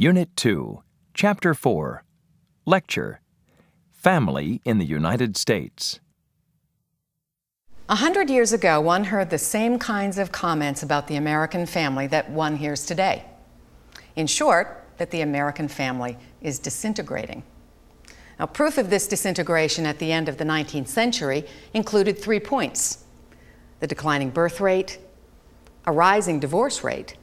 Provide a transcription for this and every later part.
Unit 2, Chapter 4, Lecture, Family in the United States. 100 years ago, one heard the same kinds of comments about the American family that one hears today. In short, that the American family is disintegrating. Now, proof of this disintegration at the end of the 19th century included 3 points: the declining birth rate, a rising divorce rate,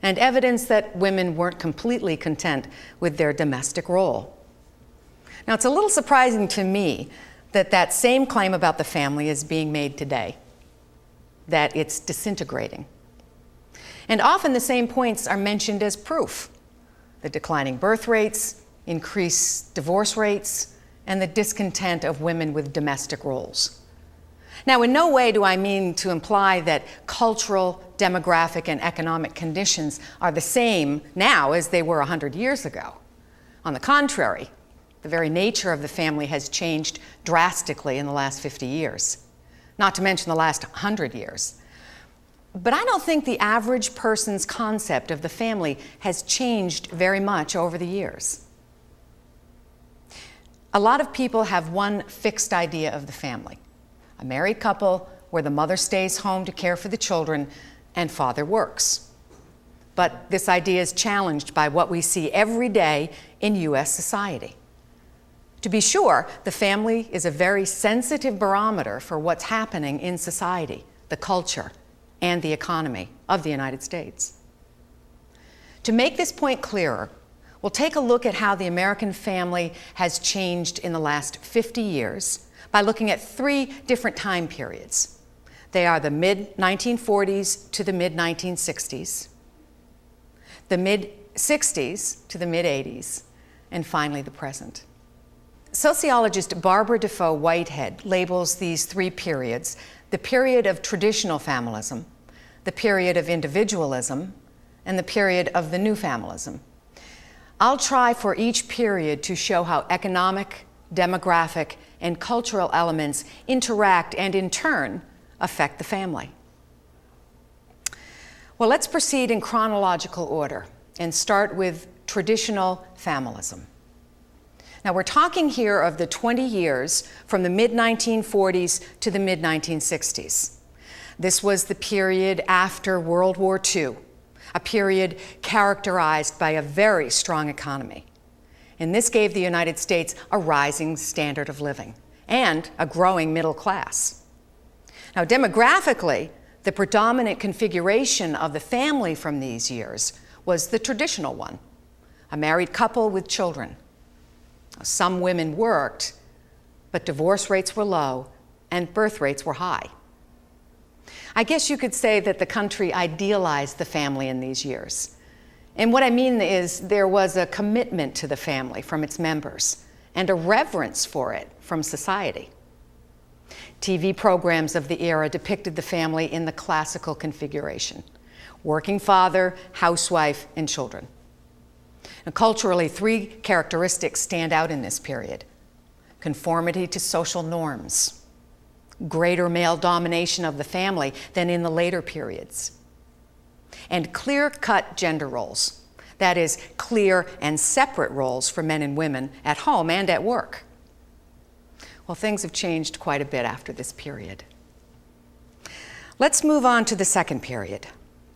and evidence that women weren't completely content with their domestic role. Now, it's a little surprising to me that that same claim about the family is being made today, that it's disintegrating. And often the same points are mentioned as proof: the declining birth rates, increased divorce rates, and the discontent of women with domestic roles. Now, in no way do I mean to imply that cultural, demographic, and economic conditions are the same now as they were 100 years ago. On the contrary, the very nature of the family has changed drastically in the last 50 years, not to mention the last 100 years. But I don't think the average person's concept of the family has changed very much over the years. A lot of people have one fixed idea of the family: a married couple where the mother stays home to care for the children and father works. But this idea is challenged by what we see every day in U.S. society. To be sure, the family is a very sensitive barometer for what's happening in society, the culture, and the economy of the United States. To make this point clearer, we'll take a look at how the American family has changed in the last 50 years by looking at 3 different time periods. They are the mid-1940s to the mid-1960s, the mid-60s to the mid-80s, and finally the present. Sociologist Barbara Defoe Whitehead labels these 3 periods the period of traditional familism, the period of individualism, and the period of the new familism. I'll try for each period to show how economic, demographic, and cultural elements interact and in turn affect the family. Well, let's proceed in chronological order and start with traditional familism. Now, we're talking here of the 20 years from the mid-1940s to the mid-1960s. This was the period after World War II, a period characterized by a very strong economy. And this gave the United States a rising standard of living and a growing middle class. Now, demographically, the predominant configuration of the family from these years was the traditional one: a married couple with children. Some women worked, but divorce rates were low and birth rates were high. I guess you could say that the country idealized the family in these years. And what I mean is there was a commitment to the family from its members and a reverence for it from society. TV programs of the era depicted the family in the classical configuration: working father, housewife, and children. Now, culturally, 3 characteristics stand out in this period: conformity to social norms, greater male domination of the family than in the later periods, and clear-cut gender roles. That is, clear and separate roles for men and women at home and at work. Well, things have changed quite a bit after this period. Let's move on to the second period,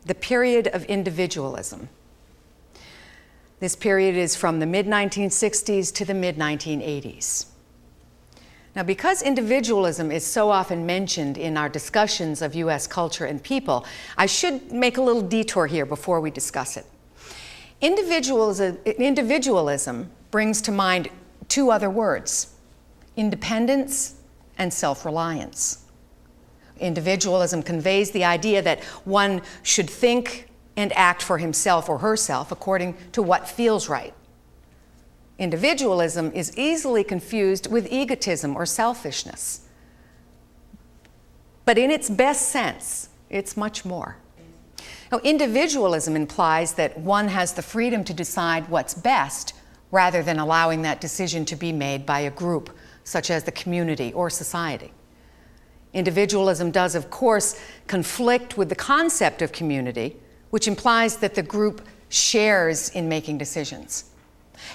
the period of individualism. This period is from the mid-1960s to the mid-1980s. Now, because individualism is so often mentioned in our discussions of U.S. culture and people, I should make a little detour here before we discuss it. Individualism brings to mind 2 other words: independence and self-reliance. Individualism conveys the idea that one should think and act for himself or herself according to what feels right. Individualism is easily confused with egotism or selfishness. But in its best sense, it's much more. Now, individualism implies that one has the freedom to decide what's best rather than allowing that decision to be made by a group, such as the community or society. Individualism does, of course, conflict with the concept of community, which implies that the group shares in making decisions.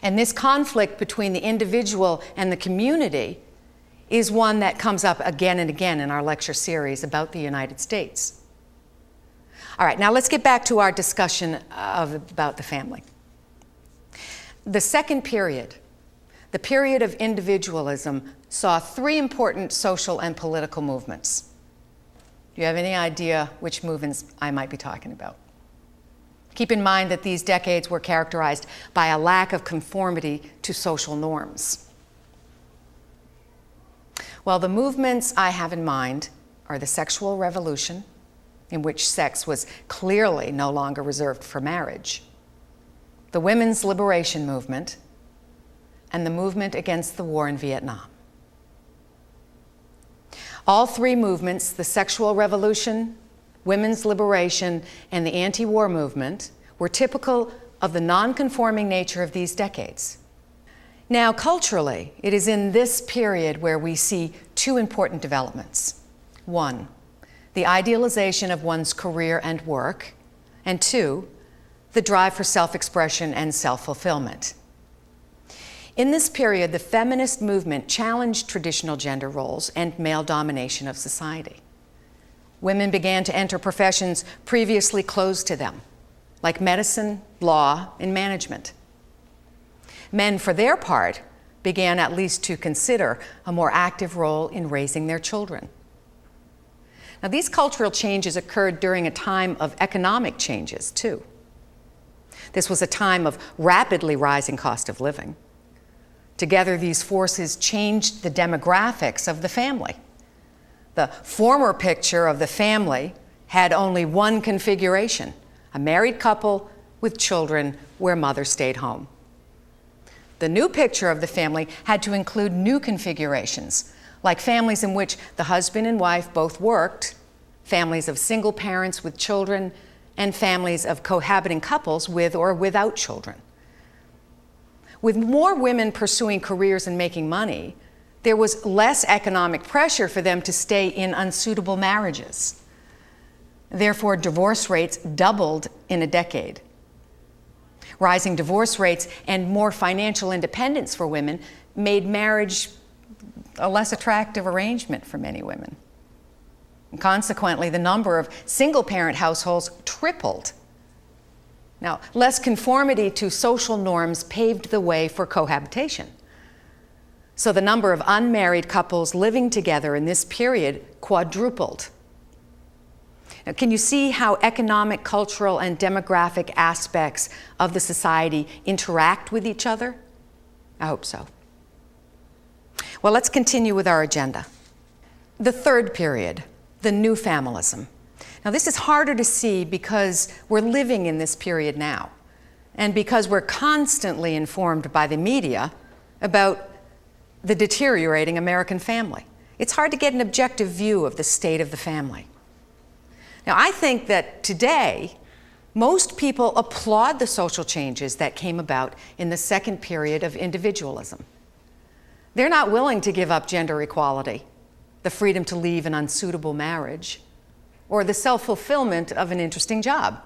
And this conflict between the individual and the community is one that comes up again and again in our lecture series about the United States. All right, now let's get back to our discussion about the family. The second period, the period of individualism, saw three important social and political movements. Do you have any idea which movements I might be talking about? Keep in mind that these decades were characterized by a lack of conformity to social norms. Well, the movements I have in mind are the sexual revolution, in which sex was clearly no longer reserved for marriage, the women's liberation movement, and the movement against the war in Vietnam. All three movements, the sexual revolution, women's liberation, and the anti-war movement, were typical of the non-conforming nature of these decades. Now, culturally, it is in this period where we see two important developments. One, the idealization of one's career and work, and two, the drive for self-expression and self-fulfillment. In this period, the feminist movement challenged traditional gender roles and male domination of society. Women began to enter professions previously closed to them, like medicine, law, and management. Men, for their part, began at least to consider a more active role in raising their children. Now, these cultural changes occurred during a time of economic changes, too. This was a time of rapidly rising cost of living. Together, these forces changed the demographics of the family. The former picture of the family had only one configuration, a married couple with children where mother stayed home. The new picture of the family had to include new configurations, like families in which the husband and wife both worked, families of single parents with children, and families of cohabiting couples with or without children. With more women pursuing careers and making money, there was less economic pressure for them to stay in unsuitable marriages. Therefore, divorce rates doubled in a decade. Rising divorce rates and more financial independence for women made marriage a less attractive arrangement for many women. And consequently, the number of single-parent households tripled. Now, less conformity to social norms paved the way for cohabitation. So the number of unmarried couples living together in this period quadrupled. Now, can you see how economic, cultural, and demographic aspects of the society interact with each other? I hope so. Well, let's continue with our agenda. The third period, the new familism. Now, this is harder to see because we're living in this period now, and because we're constantly informed by the media about the deteriorating American family. It's hard to get an objective view of the state of the family. Now, I think that today, most people applaud the social changes that came about in the second period of individualism. They're not willing to give up gender equality, the freedom to leave an unsuitable marriage, or the self-fulfillment of an interesting job.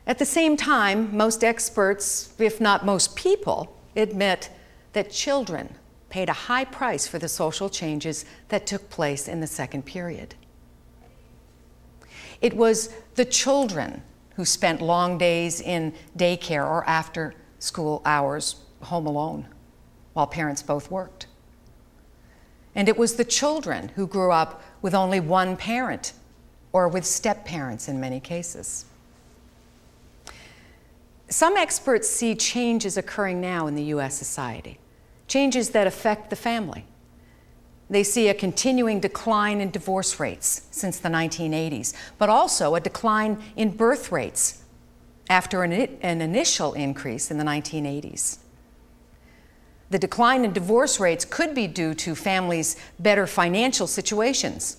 At the same time, most experts, if not most people, admit that children paid a high price for the social changes that took place in the second period. It was the children who spent long days in daycare or after school hours home alone while parents both worked. And it was the children who grew up with only one parent or with step-parents in many cases. Some experts see changes occurring now in the U.S. society, changes that affect the family. They see a continuing decline in divorce rates since the 1980s, but also a decline in birth rates after an initial increase in the 1980s. The decline in divorce rates could be due to families' better financial situations.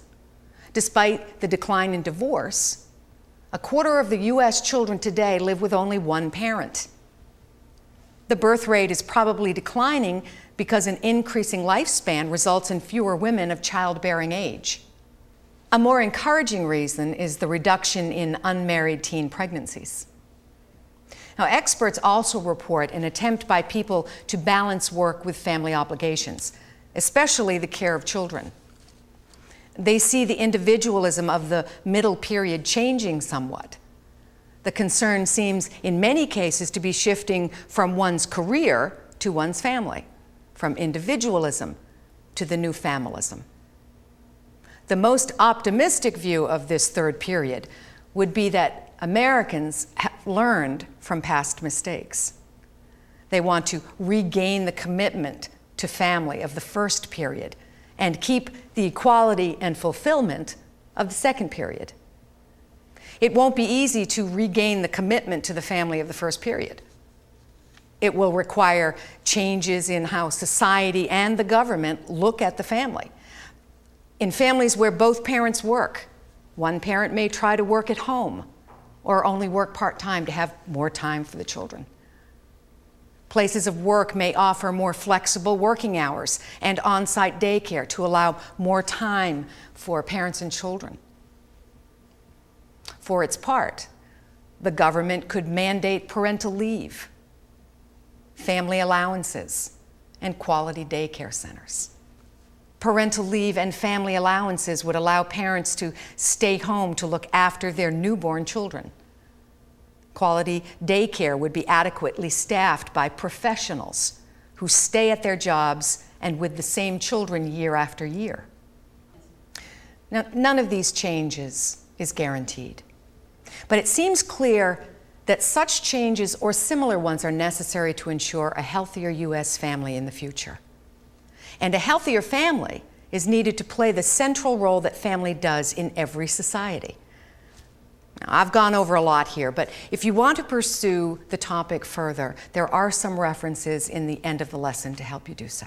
Despite the decline in divorce, a quarter of the U.S. children today live with only one parent. The birth rate is probably declining because an increasing lifespan results in fewer women of childbearing age. A more encouraging reason is the reduction in unmarried teen pregnancies. Now, experts also report an attempt by people to balance work with family obligations, especially the care of children. They see the individualism of the middle period changing somewhat. The concern seems, in many cases, to be shifting from one's career to one's family, from individualism to the new familism. The most optimistic view of this third period would be that Americans have learned from past mistakes. They want to regain the commitment to family of the first period and keep the equality and fulfillment of the second period. It won't be easy to regain the commitment to the family of the first period. It will require changes in how society and the government look at the family. In families where both parents work, one parent may try to work at home or only work part-time to have more time for the children. Places of work may offer more flexible working hours and on-site daycare to allow more time for parents and children. For its part, the government could mandate parental leave, family allowances, and quality daycare centers. Parental leave and family allowances would allow parents to stay home to look after their newborn children. Quality daycare would be adequately staffed by professionals who stay at their jobs and with the same children year after year. Now, none of these changes is guaranteed, but it seems clear that such changes or similar ones are necessary to ensure a healthier U.S. family in the future. And a healthier family is needed to play the central role that family does in every society. Now, I've gone over a lot here, but if you want to pursue the topic further, there are some references in the end of the lesson to help you do so.